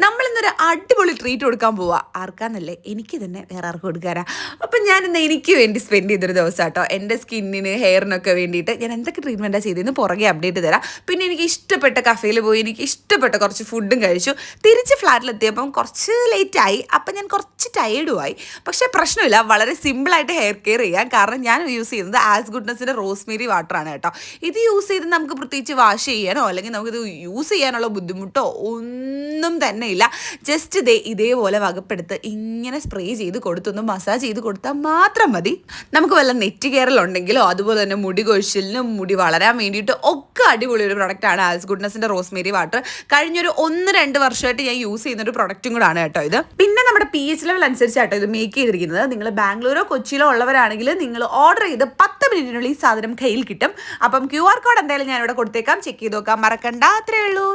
നമ്മളിന്നൊരു അടിപൊളി ട്രീറ്റ് കൊടുക്കാൻ പോവാ. ആർക്കാന്നല്ലേ, എനിക്ക് തന്നെ, വേറെ ആർക്കും കൊടുക്കാനാ. അപ്പം ഞാനിന്ന് എനിക്ക് വേണ്ടി സ്പെൻഡ് ചെയ്തൊരു ദിവസം കേട്ടോ. എൻ്റെ സ്കിന്നിന് ഹെയറിനൊക്കെ വേണ്ടിയിട്ട് ഞാൻ എന്തൊക്കെ ട്രീറ്റ്മെൻറ്റാണ് ചെയ്തതെന്ന് പുറകെ അപ്ഡേറ്റ് തരാം. പിന്നെ എനിക്ക് ഇഷ്ടപ്പെട്ട കഫേയിൽ പോയി എനിക്ക് ഇഷ്ടപ്പെട്ട കുറച്ച് ഫുഡും കഴിച്ചു. തിരിച്ച് ഫ്ലാറ്റിലെത്തിയപ്പം കുറച്ച് ലേറ്റായി. അപ്പം ഞാൻ കുറച്ച് ടയേർഡുമായി. പക്ഷേ പ്രശ്നമില്ല, വളരെ സിമ്പിളായിട്ട് ഹെയർ കെയർ ചെയ്യാം. കാരണം ഞാൻ യൂസ് ചെയ്യുന്നത് ആസ് ഗുഡ്നസിൻ്റെ റോസ്മേരി വാട്ടറാണ് കേട്ടോ. ഇത് യൂസ് ചെയ്ത് നമുക്ക് പ്രത്യേകിച്ച് വാഷ് ചെയ്യാനോ അല്ലെങ്കിൽ നമുക്കിത് യൂസ് ചെയ്യാനുള്ള ബുദ്ധിമുട്ടോ ഒന്നും തന്നെ ഇല്ല. ജസ്റ്റ് ഇതേപോലെ വകപ്പെടുത്ത് ഇങ്ങനെ സ്പ്രേ ചെയ്ത് കൊടുത്തൊന്ന് മസാജ് ചെയ്ത് കൊടുത്താൽ മാത്രം മതി. നമുക്ക് വല്ല നെറ്റ് കെയറിലുണ്ടെങ്കിലോ അതുപോലെ തന്നെ മുടി കൊഴിച്ചിലിനും മുടി വളരാൻ വേണ്ടിയിട്ട് ഒക്കെ അടിപൊളി ഒരു പ്രൊഡക്റ്റാണ് ആൽസ് ഗുഡ്നസിൻ്റെ റോസ്മേരി വാട്ടർ. കഴിഞ്ഞൊരു 1-2 വർഷമായിട്ട് ഞാൻ യൂസ് ചെയ്യുന്ന ഒരു പ്രൊഡക്റ്റും കൂടാണ് കേട്ടോ ഇത്. പിന്നെ നമ്മുടെ pH ലെവൽ അനുസരിച്ചാട്ടോ ഇത് മേക്ക് ചെയ്തിരിക്കുന്നത്. നിങ്ങൾ ബാംഗ്ലൂരോ കൊച്ചിയിലോ ഉള്ളവരാണെങ്കിൽ നിങ്ങൾ ഓർഡർ ചെയ്ത് 10 മിനിറ്റിനുള്ളിൽ ഈ സാധനം കയ്യിൽ കിട്ടും. അപ്പം QR കോഡ് എന്തായാലും ഞാൻ ഇവിടെ കൊടുത്തേക്കാം, ചെക്ക് ചെയ്ത് നോക്കാം മറക്കണ്ട. അത്രേ ഉള്ളൂ.